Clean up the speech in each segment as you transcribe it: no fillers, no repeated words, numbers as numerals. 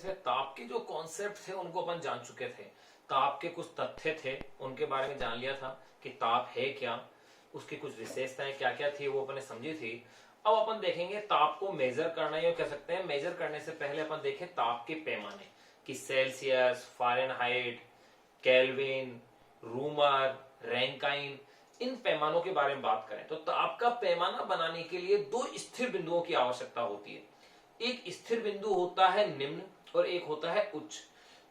इसमें ताप के जो कॉन्सेप्ट थे उनको अपन जान चुके थे, ताप के कुछ तथ्य थे उनके बारे में जान लिया था कि ताप है क्या, उसकी कुछ विशेषताएं क्या क्या थी वो अपने समझी थी। अब अपन देखेंगे ताप को मेजर करना, या कह सकते हैं मेजर करने से पहले अपन देखें ताप के पैमाने कि Celsius, Fahrenheit, Kelvin, Reaumur, Rankine, इन पैमानों के बारे में बात करें तो ताप का पैमाना बनाने के लिए दो स्थिर बिंदुओं की आवश्यकता होती है। एक स्थिर बिंदु होता है निम्न और एक होता है उच्च।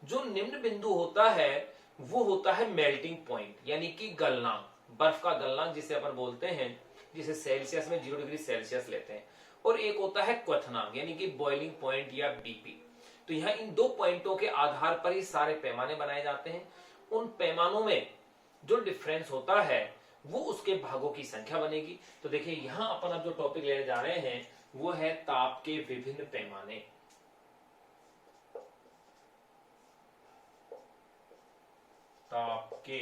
जो निम्न बिंदु होता है वो होता है मेल्टिंग पॉइंट, यानी कि गलनांक, बर्फ का गलनांक जिसे अपन बोलते हैं, जिसे सेल्सियस में 0 डिग्री सेल्सियस लेते हैं। और एक होता है क्वथनांक, यानी कि बॉइलिंग पॉइंट या बीपी। तो यहाँ इन दो पॉइंटों के आधार पर ही सारे पैमाने बनाए जाते हैं। उन पैमानों में जो डिफरेंस होता है वो उसके भागों की संख्या बनेगी। तो देखिए यहां अपन अब जो टॉपिक लेने जा रहे हैं वो है ताप के विभिन्न पैमाने। ताप के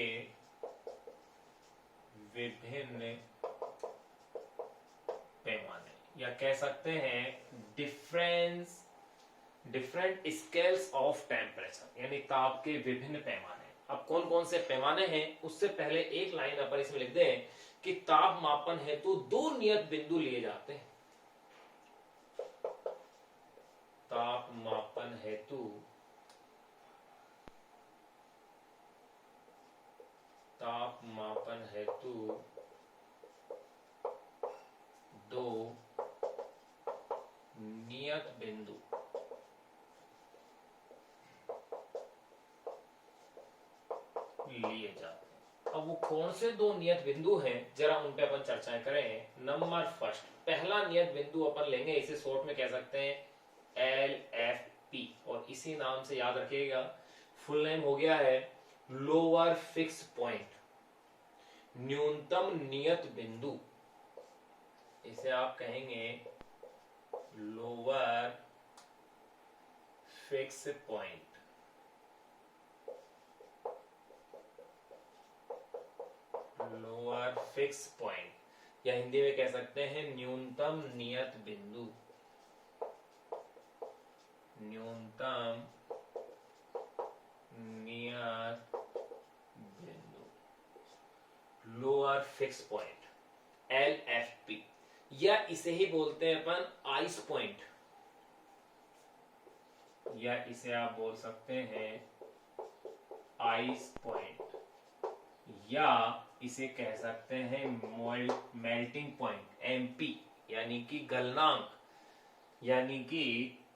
विभिन्न पैमाने, या कह सकते हैं डिफरेंट स्केल्स ऑफ टेम्परेचर, यानी ताप के विभिन्न पैमाने। अब कौन कौन से पैमाने हैं उससे पहले एक लाइन अपन इसमें लिख दें कि ताप मापन हेतु दो नियत बिंदु लिए जाते हैं। ताप मापन हेतु दो नियत बिंदु लिए जाते हैं। अब वो कौन से दो नियत बिंदु हैं जरा उन पे अपन चर्चाएं करें। नंबर फर्स्ट, पहला नियत बिंदु अपन लेंगे, इसे शॉर्ट में कह सकते हैं LFP, और इसी नाम से याद रखिएगा। फुल नेम हो गया है लोअर फिक्स पॉइंट, न्यूनतम नियत बिंदु। इसे आप कहेंगे lower fix point. Lower fix point, या हिंदी में कह सकते हैं न्यूनतम नियत बिंदु। न्यूनतम नियत बिंदु, लोअर फिक्स पॉइंट, LFP, या इसे ही बोलते हैं अपन आइस पॉइंट, या इसे आप बोल सकते हैं आइस पॉइंट, या इसे कह सकते हैं मेल्टिंग पॉइंट, MP, यानी कि गलनांक, यानी कि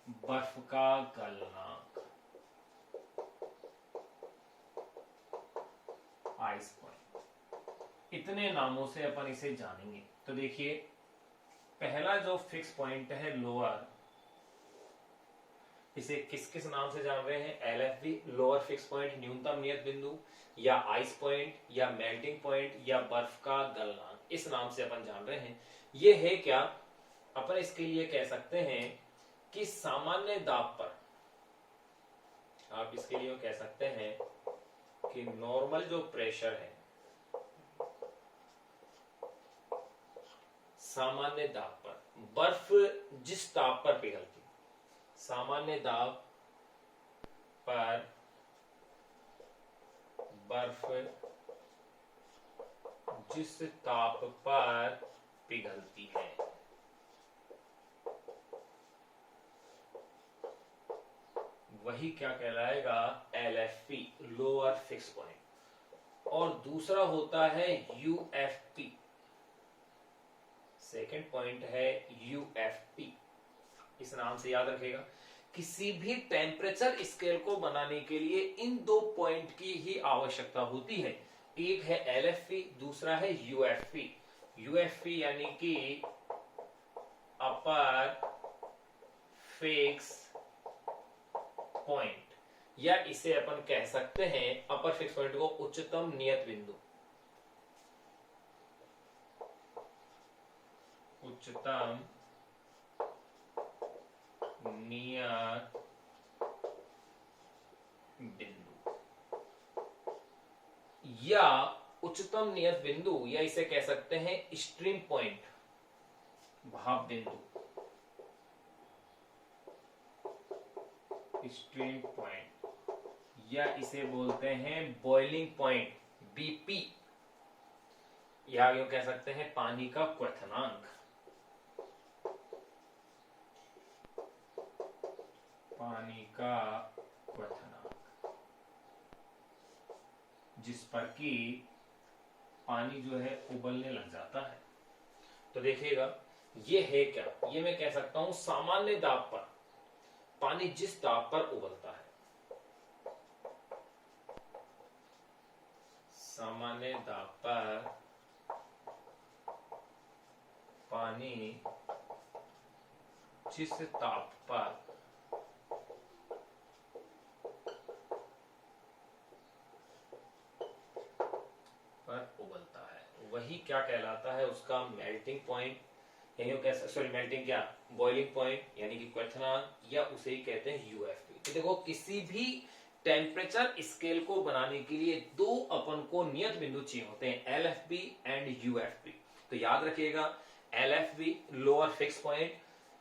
बर्फ का गलनांक, आइस पॉइंट। इतने नामों से अपन इसे जानेंगे। तो देखिए पहला जो फिक्स पॉइंट है लोअर, इसे किस किस नाम से जान रहे हैं? LFP, लोअर फिक्स पॉइंट, न्यूनतम नियत बिंदु, या आइस पॉइंट, या मेल्टिंग पॉइंट, या बर्फ का गलनांक, इस नाम से अपन जान रहे हैं। ये है क्या, अपन इसके लिए कह सकते हैं कि सामान्य दाब पर, आप इसके लिए कह सकते हैं कि नॉर्मल जो प्रेशर है, सामान्य दाब पर बर्फ जिस ताप पर पिघलती, सामान्य दाब पर बर्फ जिस ताप पर पिघलती है, वही क्या कहलाएगा? LFP, lower fix point. और दूसरा होता है UFP, सेकेंड पॉइंट है UFP, इस नाम से याद रखेगा। किसी भी टेम्परेचर स्केल को बनाने के लिए इन दो पॉइंट की ही आवश्यकता होती है। एक है LFP, दूसरा है UFP। UFP यानी कि अपर फिक्स पॉइंट, या इसे अपन कह सकते हैं अपर फिक्स पॉइंट को उच्चतम नियत बिंदु, उच्चतम नियत बिंदु, या उच्चतम नियत बिंदु, या इसे कह सकते हैं स्ट्रीम पॉइंट, भाप बिंदु। स्ट्रीम पॉइंट, या इसे बोलते हैं बॉइलिंग पॉइंट, बीपी, या यूं कह सकते हैं पानी का क्वथनांक। पानी का क्वथनांक, जिस पर कि पानी जो है उबलने लग जाता है। तो देखिएगा ये है क्या, ये मैं कह सकता हूं सामान्य दाब पर पानी जिस दाब पर उबलता है, सामान्य दाब पर पानी जिस ताप पर उबलता है वही क्या कहलाता है, उसका मेल्टिंग पॉइंट, सॉरी मेल्टिंग क्या, बॉइलिंग पॉइंट यानी कि क्वथनांक, या उसे ही कहते हैं यूएफपी। तो देखो किसी भी टेम्परेचर स्केल को बनाने के लिए दो अपन को नियत बिंदु चाहिए होते हैं, एलएफबी एंड यूएफपी। तो याद रखिएगा LFB lower fix point,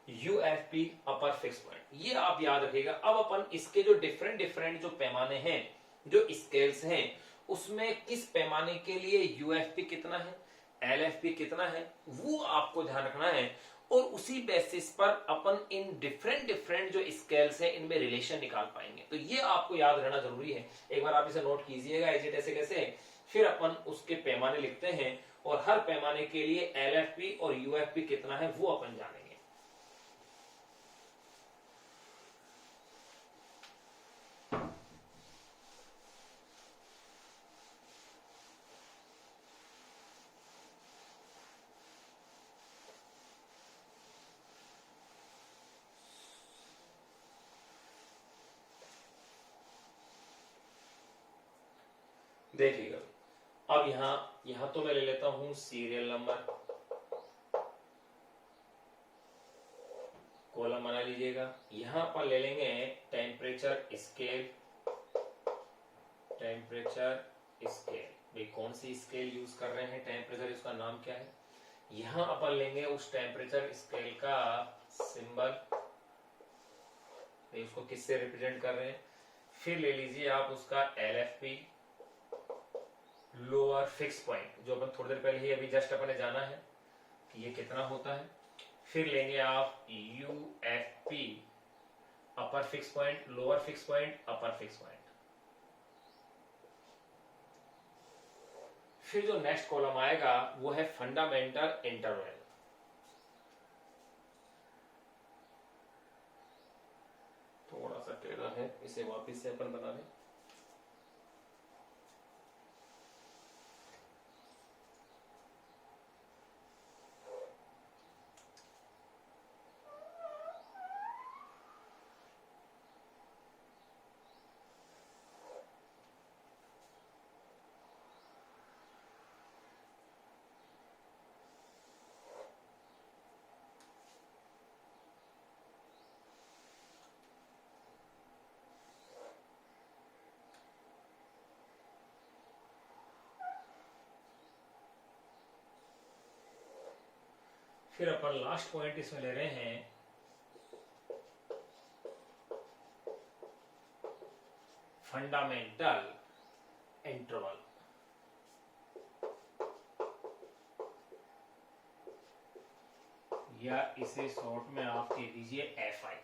UFP upper fix point, ये आप याद रखिएगा। अब अपन इसके जो डिफरेंट डिफरेंट जो पैमाने हैं, जो स्केल्स हैं, उसमें किस पैमाने के लिए यूएफपी कितना है, एलएफपी कितना है, वो आपको ध्यान रखना है। और उसी बेसिस पर अपन इन डिफरेंट डिफरेंट जो स्केल्स हैं इनमें रिलेशन निकाल पाएंगे। तो ये आपको याद रहना जरूरी है। एक बार आप इसे नोट कीजिएगा ऐसे कैसे कैसे, फिर अपन उसके पैमाने लिखते हैं और हर पैमाने के लिए एलएफपी और यूएफपी कितना है वो अपन जानेंगे। देखिएगा अब यहां तो मैं ले लेता हूं सीरियल नंबर, कॉलम बना लीजिएगा। यहां पर ले लेंगे टेम्परेचर स्केल, टेम्परेचर स्केल, भाई कौन सी स्केल यूज कर रहे हैं टेम्परेचर, इसका नाम क्या है। यहां अपन लेंगे उस टेम्परेचर स्केल का सिंबल, उसको किससे रिप्रेजेंट कर रहे हैं। फिर ले लीजिए आप उसका एलएफपी लोअर फिक्स पॉइंट, जो अपन थोड़ी देर पहले ही अभी जस्ट अपने जाना है कि ये कितना होता है। फिर लेंगे आप UFP upper fix point, lower fix point, अपर फिक्स पॉइंट। फिर जो नेक्स्ट कॉलम आएगा वो है फंडामेंटल इंटरवल। थोड़ा सा टेढ़ा है, इसे वापस से अपन बना लें। फिर अपन लास्ट पॉइंट इसमें ले रहे हैं फंडामेंटल इंटरवल, या इसे शॉर्ट में आप कह दीजिए एफआई,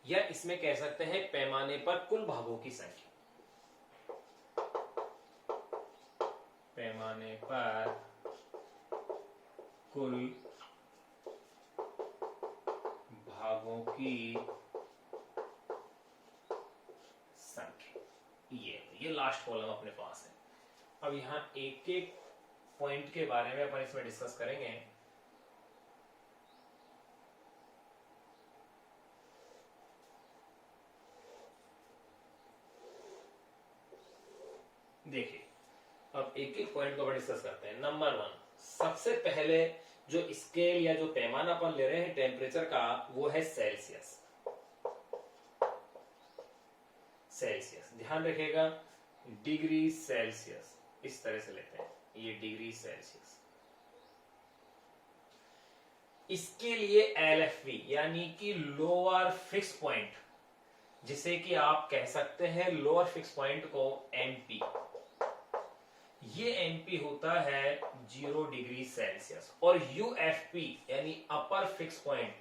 या इसमें कह सकते हैं पैमाने पर कुल भागों की संख्या, पैमाने पर कुल भागों की संख्या। ये लास्ट कॉलम अपने पास है। अब यहां एक एक पॉइंट के बारे में अपन इसमें डिस्कस करेंगे। देखिए अब एक एक पॉइंट को अपन डिस्कस करते हैं। नंबर 1, सबसे पहले जो स्केल या जो पैमाना अपन ले रहे हैं टेम्परेचर का वो है सेल्सियस। सेल्सियस ध्यान रखिएगा, डिग्री सेल्सियस इस तरह से लेते हैं, ये डिग्री सेल्सियस। इसके लिए एलएफवी यानी कि लोअर फिक्स पॉइंट, जिसे कि आप कह सकते हैं लोअर फिक्स पॉइंट को एमपी। ये एमपी होता है 0 डिग्री सेल्सियस, और यूएफपी यानी अपर फिक्स पॉइंट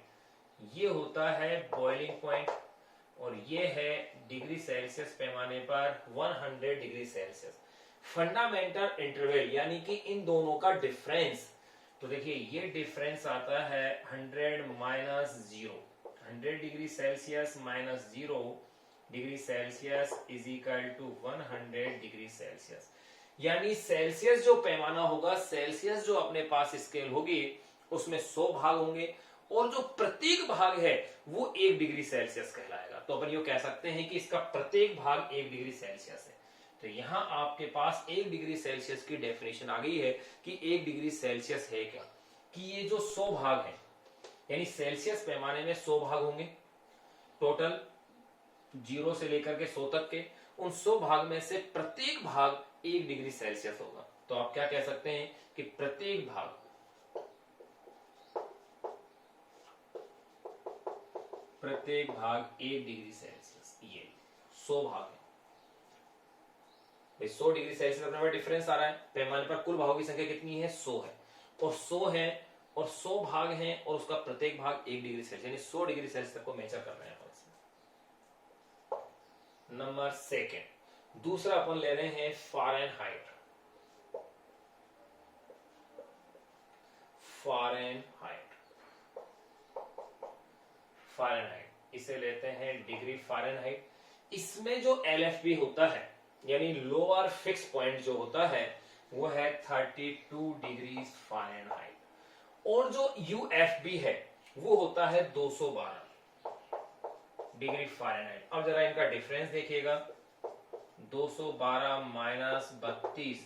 ये होता है बॉइलिंग पॉइंट, और ये है डिग्री सेल्सियस पैमाने पर 100 डिग्री सेल्सियस। फंडामेंटल इंटरवल यानी कि इन दोनों का डिफरेंस, तो देखिए ये डिफरेंस आता है 100 minus 0, 100 degree celsius minus 0 degree celsius is equal to 100 degree celsius. यानी सेल्सियस जो पैमाना होगा, सेल्सियस जो अपने पास स्केल होगी उसमें 100 भाग होंगे, और जो प्रत्येक भाग है वो 1 डिग्री सेल्सियस कहलाएगा। तो अपन ये कह सकते हैं कि इसका प्रत्येक भाग 1 डिग्री सेल्सियस है। तो यहां आपके पास 1 डिग्री सेल्सियस की डेफिनेशन आ गई है कि 1 डिग्री सेल्सियस है क्या, कि ये जो 100 भाग है, यानी सेल्सियस पैमाने में 100 भाग होंगे टोटल 0 से लेकर के 100 तक के, उन 100 भाग में से प्रत्येक भाग 1 डिग्री सेल्सियस होगा। तो आप क्या कह सकते हैं कि प्रत्येक भाग 1 डिग्री सेल्सियस, ये 100 भाग है। 100 डिग्री सेल्सियस अपने में डिफरेंस आ रहा है, पैमाने पर कुल भागों की संख्या कितनी है, 100 है, और 100 है और 100 भाग हैं, और उसका प्रत्येक भाग 1 डिग्री सेल्सियस यानी 100 डिग्री सेल्सियस तक को मेजर कर रहे हैं अपन इसमें। नंबर सेकेंड, दूसरा अपन ले रहे हैं फारेनहाइट। फारेनहाइट इसे लेते हैं डिग्री फारेनहाइट। इसमें जो एलएफबी होता है यानी लोअर फिक्स पॉइंट जो होता है वो है 32 डिग्री फारेनहाइट, और जो यूएफबी है वो होता है 212 डिग्री फारेनहाइट। अब जरा इनका डिफरेंस देखिएगा, 212 माइनस 32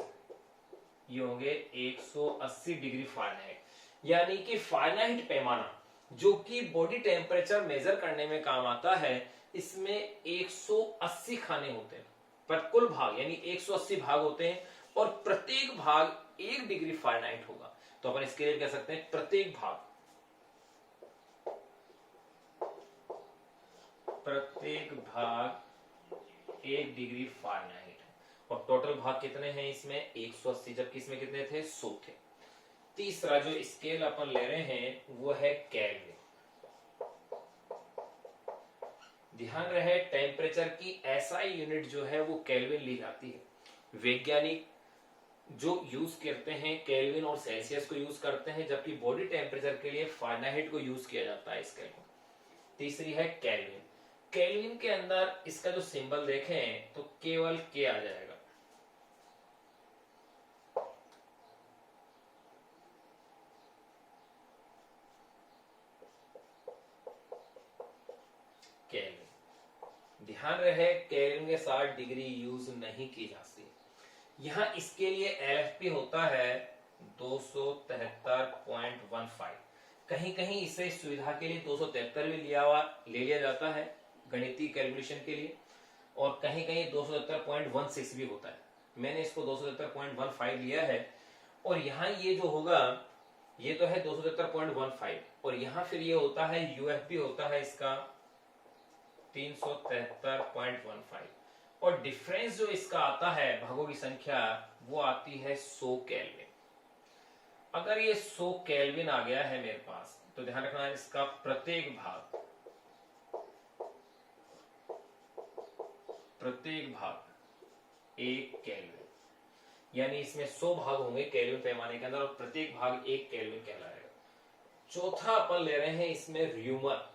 ये होंगे 180 डिग्री फारेनहाइट। यानी कि फारेनहाइट पैमाना जो कि बॉडी टेम्परेचर मेजर करने में काम आता है, इसमें 180 खाने होते हैं, पर कुल भाग यानी 180 भाग होते हैं, और प्रत्येक भाग 1 डिग्री फारेनहाइट होगा। तो अपन इसके लिए कह सकते हैं प्रत्येक भाग 1 डिग्री फारेनहाइट है, और टोटल भाग कितने हैं इसमें, 180, जबकि इसमें कितने थे, 100 थे। तीसरा जो स्केल अपन ले रहे हैं वो है केल्विन। ध्यान रहे टेम्परेचर की एसआई यूनिट जो है वो केल्विन ली जाती है। वैज्ञानिक जो यूज करते हैं केल्विन और सेल्सियस को यूज करते हैं, जबकि बॉडी टेम्परेचर के लिए फारेनहाइट को यूज किया जाता है स्केल को। तीसरी है केल्विन। केल्विन के अंदर इसका जो सिंबल देखें तो केवल के आ जाएगा, केल्विन। ध्यान रहे केल्विन के साथ डिग्री यूज नहीं की जाती। यहां इसके लिए एलएफपी होता है 273.15। कहीं कहीं इसे सुविधा के लिए 273 भी ले लिया जाता है गणितीय कैलकुलेशन के लिए, और कहीं कहीं 273.16 भी होता है। मैंने इसको 273.15 लिया है, और यहाँ ये जो होगा ये तो है 273.15, और यहाँ फिर ये होता है यूएफपी होता है इसका 373.15, और डिफरेंस जो इसका आता है भागों की संख्या वो आती है 100 केल्विन। अगर ये 100 केल्विन आ गया है मेरे पास, तो ध्यान रखना इसका प्रत्येक भाग 1 केल्विन, यानी इसमें 100 भाग होंगे केल्विन पैमाने के अंदर, और प्रत्येक भाग 1 केल्विन कहलाएगा। चौथा अपन ले रहे हैं इसमें र्यूमर।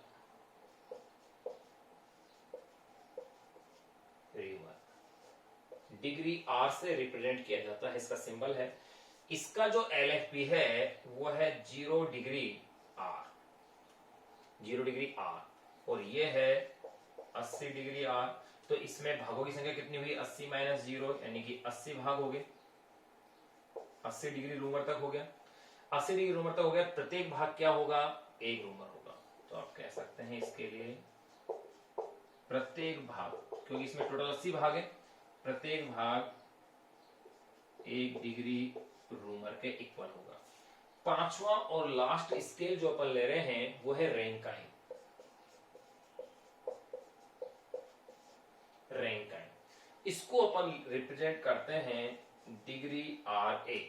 डिग्री आर से रिप्रेजेंट किया जाता है, इसका सिंबल है। इसका जो एलएफपी है वो है 0 डिग्री आर, 0 डिग्री आर, और ये है 80 डिग्री आर। तो इसमें भागों की संख्या कितनी हुई, 80 माइनस 0 यानी कि 80 भाग हो गए, 80 डिग्री रूमर तक हो गया। 80 डिग्री रूमर तक हो गया, प्रत्येक भाग क्या होगा, 1 रूमर होगा। तो आप कह सकते हैं इसके लिए प्रत्येक भाग, क्योंकि इसमें टोटल 80 भाग है, प्रत्येक भाग 1 डिग्री रूमर के इक्वल होगा। पांचवा और लास्ट स्केल जो अपन ले रहे हैं वो है रैंकाइन। रैंकाइन। इसको अपन रिप्रेजेंट करते हैं डिग्री RA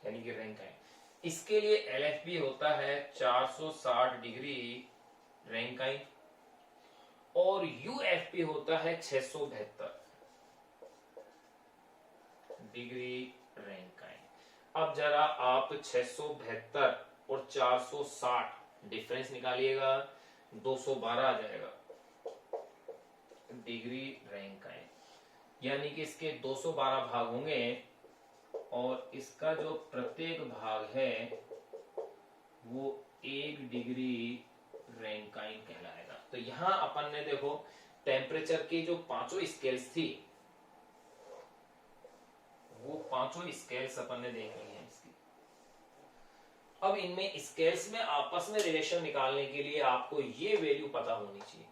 यानी कि रैंकाइन। इसके लिए LFB होता है 460 डिग्री रैंकाइन और UFP होता है 672 डिग्री रैंकाइन। अब जरा आप 672 और 460 डिफरेंस निकालिएगा, 212 आ जाएगा डिग्री रैंकाइन। यानी कि इसके 212 भाग होंगे और इसका जो प्रत्येक भाग है वो 1 डिग्री रैंकाइन कहलाएगा। तो यहां अपन ने देखो टेम्परेचर की जो पांचों स्केल्स थी वो पांचों स्केल्स अपन ने देख ली है इसकी। अब इनमें स्केल्स में आपस में रिलेशन निकालने के लिए आपको ये वैल्यू पता होनी चाहिए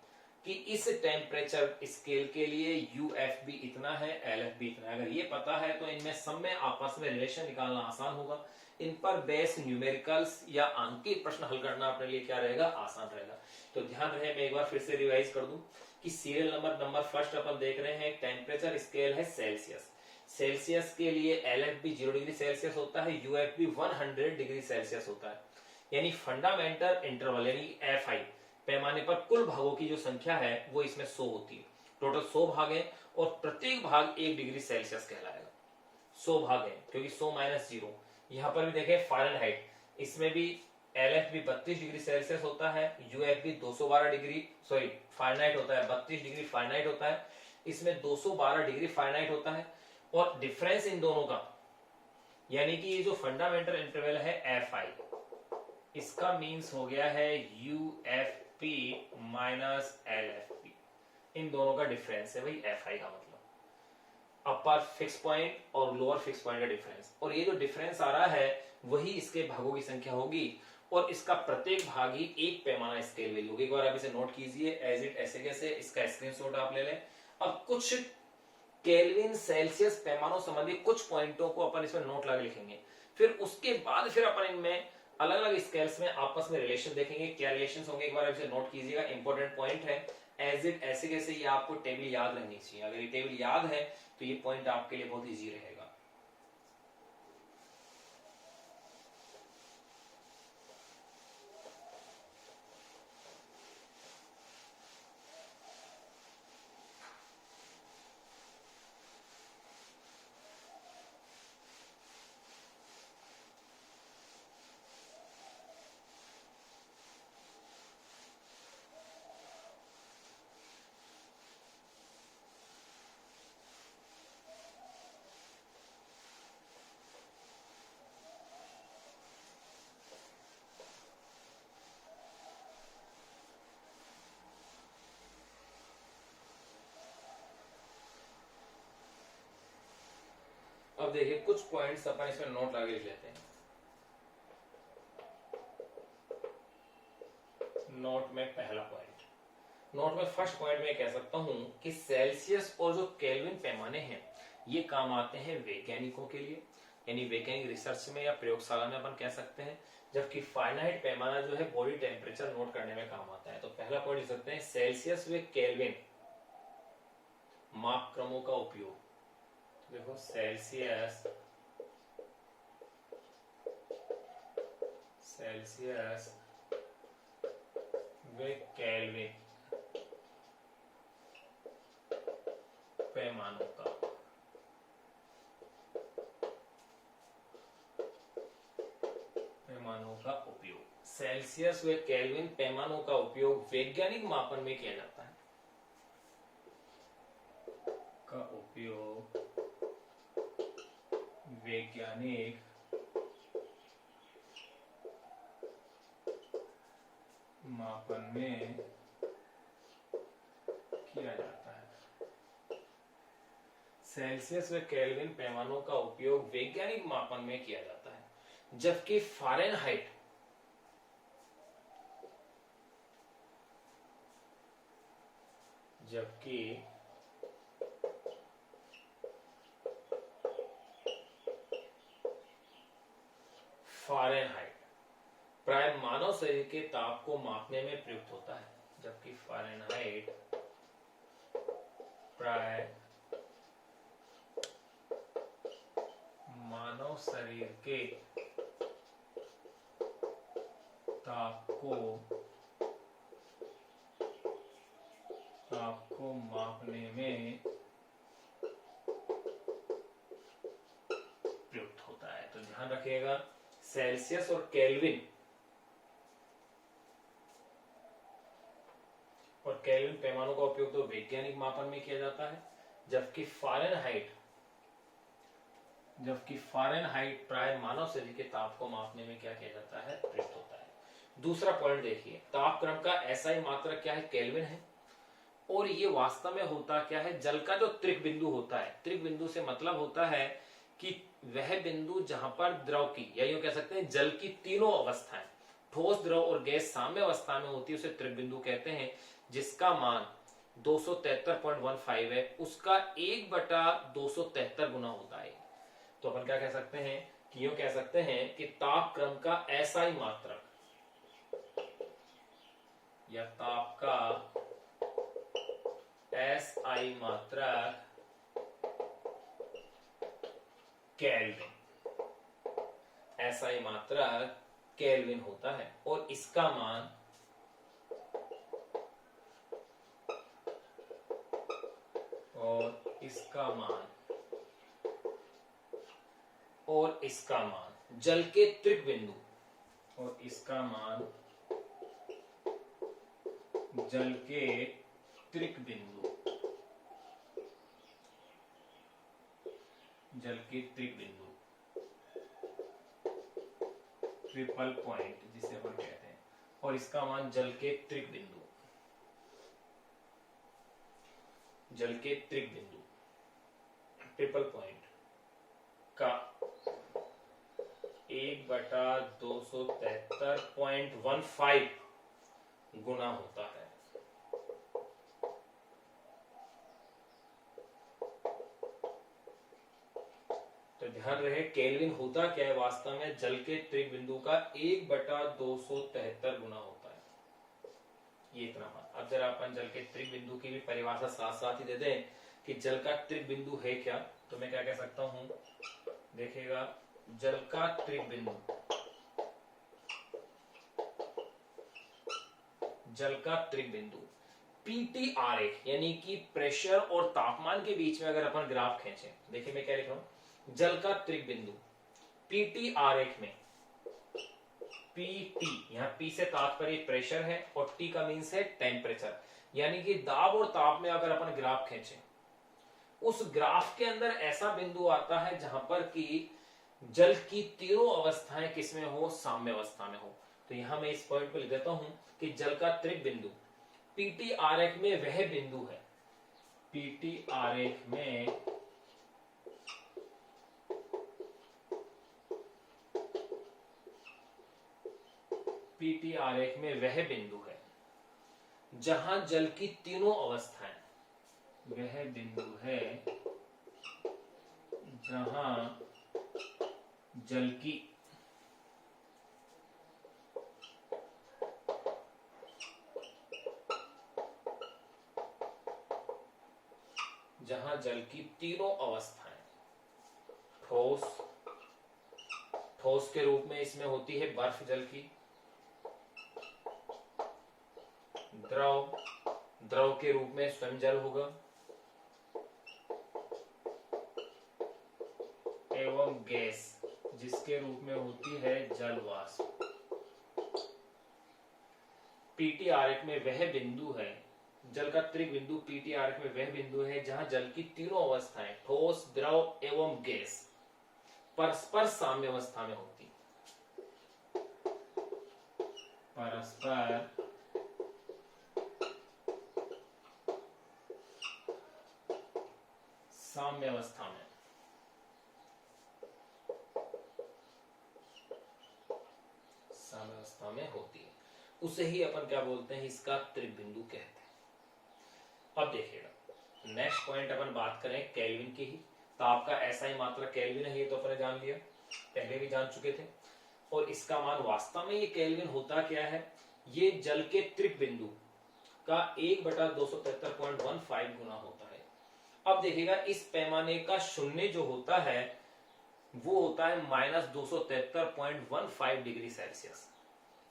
कि इस टेम्परेचर स्केल के लिए UFB इतना है, LFB इतना है। अगर ये पता है तो इनमें सब में आपस में रिलेशन निकालना आसान होगा। इन पर बेस न्यूमेरिकल्स या अंकित प्रश्न हल करना अपने लिए क्या रहेगा, आसान रहेगा। तो ध्यान रहे, मैं एक बार फिर से रिवाइज कर दूं कि सीरियल नंबर फर्स्ट अपन देख रहे हैं, टेम्परेचर स्केल है सेल्सियस। सेल्सियस के लिए LFB 0 डिग्री सेल्सियस होता है, UFB 100 डिग्री सेल्सियस होता है। यानी फंडामेंटल इंटरवल यानी FI पैमाने पर कुल भागों की जो संख्या है वो इसमें 100 होती है। टोटल 100 भाग है और प्रत्येक भाग 1 डिग्री सेल्सियस कहलाएगा। 100 भाग है क्योंकि 100 माइनस 0। यहां पर भी देखें फ़ारेनहाइट, इसमें भी LFB 32 डिग्री सेल्सियस होता है, UFB 212 डिग्री फ़ारेनहाइट होता है, 32 डिग्री फ़ारेनहाइट होता है, इसमें 212 डिग्री फ़ारेनहाइट होता है। और डिफरेंस इन दोनों का यानी कि ये जो फंडामेंटल इंटरवल है FI, इसका मीन्स हो गया है UFP माइनस LFP। इन दोनों का डिफरेंस है भाई FI का मतलब अपर फिक्स पॉइंट और लोअर फिक्स पॉइंट का डिफरेंस। और ये जो डिफरेंस आ रहा है वही इसके भागों की संख्या होगी और इसका प्रत्येक भाग ही एक पैमाना स्केल वैल्यू होगी। एक बार आप इसे नोट कीजिए एज इट ऐसे कैसे, इसका स्क्रीनशॉट आप ले लें। अब कुछ केल्विन सेल्सियस पैमानों संबंधी कुछ पॉइंटों को अपन इसमें नोट लगा लिखेंगे, फिर उसके बाद फिर अपन इनमें अलग अलग स्केल्स में आपस में रिलेशन देखेंगे। क्या रिलेशंस होंगे एक बार आप इसे नोट कीजिएगा, इंपॉर्टेंट पॉइंट है। एज इट ऐसे कैसे ये आपको टेबल याद रहनी चाहिए। अगर ये टेबल याद है तो ये पॉइंट आपके लिए बहुत इजी रहेगा। अब देखिए कुछ पॉइंट्स अपन इसमें नोट लगा लिख लेते हैं। नोट में पहला पॉइंट, नोट में फर्स्ट पॉइंट में कह सकता हूं कि सेल्सियस और जो केल्विन पैमाने हैं ये काम आते हैं वैज्ञानिकों के लिए, यानी वैज्ञानिक रिसर्च में या प्रयोगशाला में अपन कह सकते हैं, जबकि फाइनाइट पैमाना जो है बॉडी टेम्परेचर नोट करने में काम आता है। तो पहला पॉइंट लिख सकते हैं सेल्सियस व केल्विन मापक्रमों का उपयोग। देखो सेल्सियस व केल्विन पैमानों का उपयोग, सेल्सियस व केल्विन पैमानों का उपयोग वैज्ञानिक मापन में किया जाता है। का उपयोग वैज्ञानिक मापन में किया जाता है। सेल्सियस व केल्विन पैमानों का उपयोग वैज्ञानिक मापन में किया जाता है, जबकि फ़ारेनहाइट प्राय मानव शरीर के ताप को मापने में प्रयुक्त होता है, जबकि फ़ारेनहाइट प्राय मानव शरीर के ताप को मापने में प्रयुक्त होता है। तो ध्यान रखिएगा, सेल्सियस और केल्विन पैमानों का उपयोग तो वैज्ञानिक मापन में किया जाता है, जबकि फ़ारेनहाइट प्राय मानव शरीर के ताप को मापने में क्या किया जाता है, प्रयुक्त होता है। दूसरा पॉइंट देखिए, तापक्रम का SI मात्रक क्या है, केल्विन है। और ये वास्तव में होता क्या है, जल का जो त्रिक बिंदु होता है, त्रिक बिंदु से मतलब होता है कि वह बिंदु जहां पर द्रव की, या यूं कह सकते हैं जल की तीनों अवस्थाएं, ठोस, द्रव और गैस साम्य अवस्था में होती है, उसे त्रिक बिंदु कहते हैं, जिसका मान 273.15 है, उसका 1/273 गुना होता है। तो अपन क्या कह सकते हैं कि यूं कह सकते हैं कि तापक्रम का SI मात्रक या ताप का SI मात्रक केल्विन, SI मात्रक केल्विन होता है। और इसका मान जल के त्रिक बिंदु, जल के त्रिक बिंदु ट्रिपल पॉइंट जिसे हम कहते हैं, और इसका मान जल के त्रिक बिंदु ट्रिपल पॉइंट का 1/273.15 गुना होता है। तो ध्यान रहे, केल्विन होता क्या है, वास्तव में जल के त्रिक बिंदु का 1/273 गुना होता है। ये इतना मान। अब जरा अपन जल के त्रिक बिंदु की भी परिभाषा साथ साथ ही दे दें कि जल का त्रिक बिंदु है क्या। तो मैं क्या कह सकता हूं, देखिएगा, जल का त्रिक बिंदु पीटी आरेख, यानी कि प्रेशर और तापमान के बीच में अगर अपन ग्राफ खींचे, देखिए मैं क्या लिख रहा हूं, जल का त्रिक बिंदु पीटी आरेख में, पीटी, यहां पी से तात्पर्य प्रेशर है और टी का मीन्स है टेम्परेचर, यानी कि दाब और ताप में अगर अपन ग्राफ खींचे, उस ग्राफ के अंदर ऐसा बिंदु आता है जहां पर कि जल की तीनों अवस्थाएं किसमें हो, साम्य अवस्था में हो। तो यहां मैं इस पॉइंट को लिख देता हूं कि जल का त्रिक बिंदु पीटी आरेख में वह बिंदु है, पीटी आरेख में वह बिंदु है जहां जल की तीनों अवस्थाएं, वह बिंदु है जहां जल की तीनों अवस्थाएं, ठोस के रूप में इसमें होती है बर्फ जल की, द्रव के रूप में स्वयं जल होगा, एवं गैस जिसके रूप में होती है जल वाष्प। पीटी आरेख में वह बिंदु है, जल का त्रिक बिंदु पीटी आरेख में वह बिंदु है जहां जल की तीनों अवस्थाएं, ठोस, द्रव एवं गैस, परस्पर साम्य अवस्था में होती, परस्पर साम्य अवस्था में होती है, उसे ही अपन क्या बोलते हैं, इसका त्रिक बिंदु कहते हैं। अब देखिएगा, नेक्स्ट पॉइंट अपन बात करें केल्विन की ही। ताप का SI मात्रक केल्विन है, ये तो अपने जान लिया, पहले भी जान चुके थे। और इसका मान वास्तव में ये केल्विन होता क्या है, ये जल के त्रिक बिंदु का 1/273.15 गुना होता है। अब देखिएगा इस पैमाने का शून्य जो होता है वो होता है -273.15 डिग्री सेल्सियस।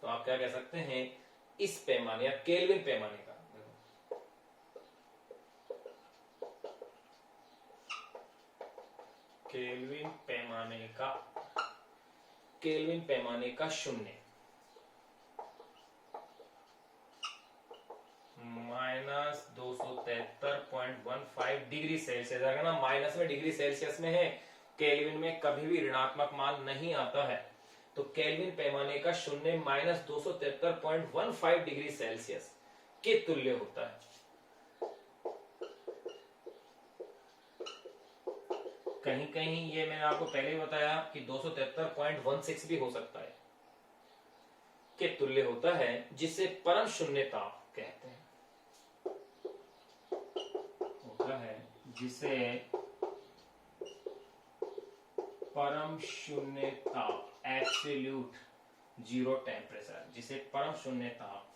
तो आप क्या कह सकते हैं, इस पैमाने या केल्विन पैमाने का, केल्विन पैमाने का शून्य -273.15 डिग्री सेल्सियस, अगर ना माइनस में डिग्री सेल्सियस में है, केल्विन में कभी भी ऋणात्मक मान नहीं आता है। तो केल्विन पैमाने का शून्य -273.15 डिग्री सेल्सियस के तुल्य होता है। कहीं कहीं ये मैंने आपको पहले ही बताया कि 273.16 भी हो सकता है, के तुल्य होता है, जिसे परम शून्य ताप कहते हैं। होता है जिसे परम शून्य ताप, एब्सोल्यूट जीरो टेम्परेचर, जिसे परम शून्य ताप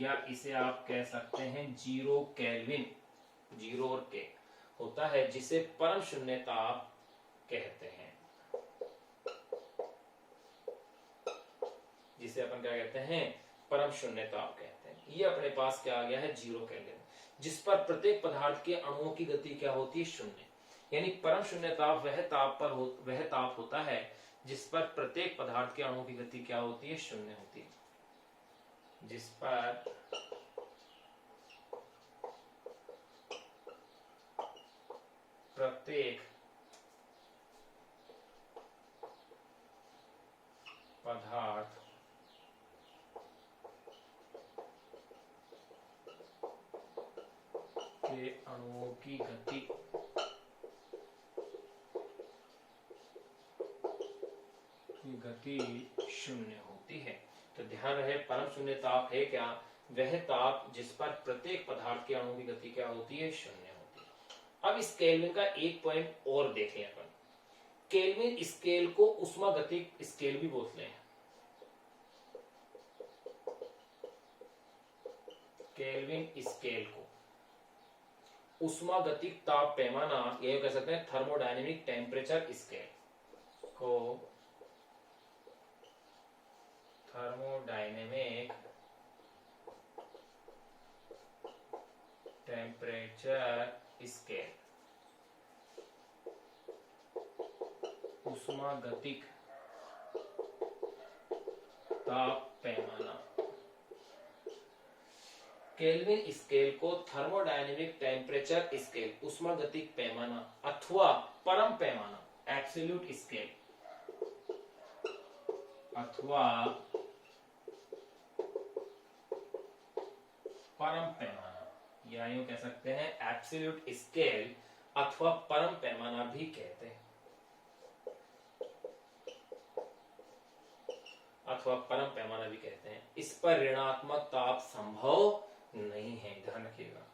या इसे आप कह सकते हैं जीरो केल्विन, जीरो और के होता है, जिसे परम शून्य ताप कहते हैं, जिसे अपन क्या कहते हैं, परम शून्य ताप कहते हैं। ये अपने पास क्या आ गया है, जीरो केल्विन, जिस पर प्रत्येक पदार्थ के अणुओं की गति क्या होती है, शून्य। यानी परम शून्य ताप वह ताप होता है जिस पर प्रत्येक पदार्थ के अणुओं की गति क्या होती है, शून्य होती है, जिस पर प्रत्येक पदार्थ के अणुओं की गति शून्य होती है। तो ध्यान रहे, परम शून्य ताप है क्या, वह ताप जिस पर प्रत्येक पदार्थ के अणुओं की गति क्या होती है, शून्य होती है। अब इस केल्विन का एक पॉइंट और देखें अपन, केल्विन स्केल को उष्मागतिक स्केल भी बोलते हैं। केल्विन स्केल को उष्मागतिक ताप पैमाना, ये कह सकते हैं थर्मोडायनेमिक टेम्परेचर स्केल को थर्मोडायनेमिक टेम्परेचर स्केल, उष्मागतिक ताप पैमाना। केल्विन स्केल को थर्मोडायनेमिक टेम्परेचर स्केल, उष्मागतिक पैमाना अथवा परम पैमाना, एब्सोल्यूट स्केल अथवा परम पैमाना, या यूं कह सकते हैं एब्सोल्यूट स्केल अथवा परम पैमाना भी कहते हैं, अथवा परम पैमाना भी कहते हैं। इस पर ऋणात्मक ताप संभव नहीं है, ध्यान रखिएगा।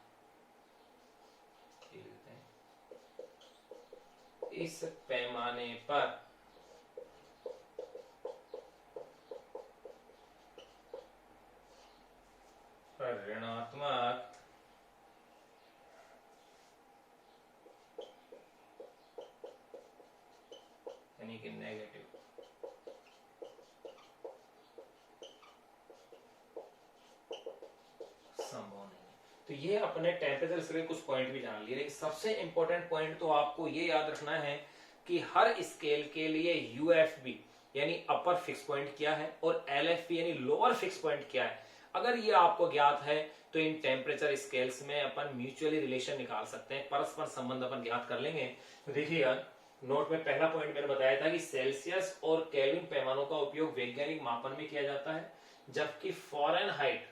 इस पैमाने पर ऋणात्मक यानी कि नेगेटिव संभव नहीं। तो ये अपने टेम्परेचर से कुछ पॉइंट भी जान लिए, लेकिन सबसे इंपॉर्टेंट पॉइंट तो आपको ये याद रखना है कि हर स्केल के लिए यूएफबी यानी अपर फिक्स पॉइंट क्या है और एलएफबी यानी लोअर फिक्स पॉइंट क्या है। अगर ये आपको ज्ञात है तो इन टेम्परेचर स्केल्स में अपन म्यूचुअली रिलेशन निकाल सकते हैं, परस्पर संबंध अपन ज्ञात कर लेंगे। तो देखिएगा नोट में पहला पॉइंट मैंने बताया था कि सेल्सियस और केल्विन पैमानों का उपयोग वैज्ञानिक मापन में किया जाता है, जबकि फ़ारेनहाइट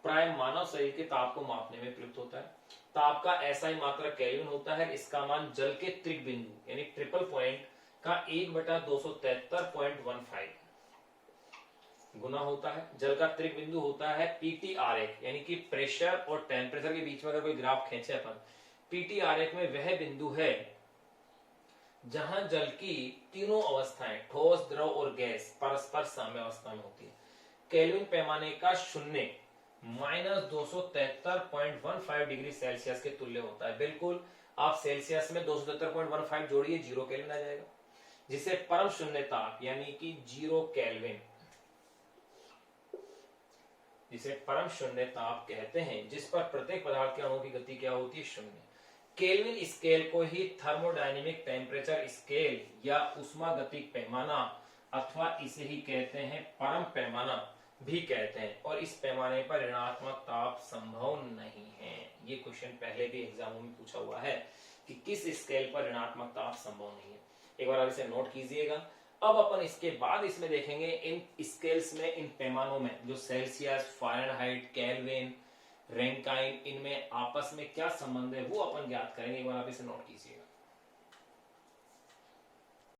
प्राय मानव शरीर के ताप को मापने में प्रयुक्त होता है। ताप का ऐसा ही मात्रक केल्विन होता है, इसका मान जल के त्रिक बिंदु यानी ट्रिपल पॉइंट का 1/273.15 गुना होता है। जल का त्रिक बिंदु होता है पीटी आरेख, यानी कि प्रेशर और टेम्परेचर के बीच में अगर कोई ग्राफ खींचे अपन, पीटी आरेख में वह बिंदु है जहां जल की तीनों अवस्थाएं ठोस, द्रव और गैस परस्पर साम्यावस्था में होती है। केल्विन पैमाने का शून्य -273.15 डिग्री सेल्सियस के तुल्य होता है। बिल्कुल आप सेल्सियस में 273.15 जोड़िए, 0 केल्विन आ जाएगा, जिसे परम शून्य ताप यानी कि 0 केल्विन, जिसे परम शून्य ताप कहते हैं, जिस पर प्रत्येक पदार्थ के अणु की गति क्या होती है, शून्य। केल्विन स्केल को ही थर्मोडायनेमिक टेम्परेचर स्केल या उष्मागतिक पैमाना अथवा इसे ही कहते हैं परम पैमाना भी कहते हैं, और इस पैमाने पर ऋणात्मक ताप संभव नहीं है। ये क्वेश्चन पहले भी एग्जामों में पूछा हुआ है कि किस स्केल पर ऋणात्मक ताप संभव नहीं है। एक बार आप इसे नोट कीजिएगा। अब अपन इसके बाद इसमें देखेंगे इन स्केल्स में, इन पैमानों में, जो सेल्सियस, फारेनहाइट, केल्विन, रैंकाइन, इनमें आपस में क्या संबंध है वो अपन ज्ञात करेंगे। एक बार आप इसे नोट कीजिएगा।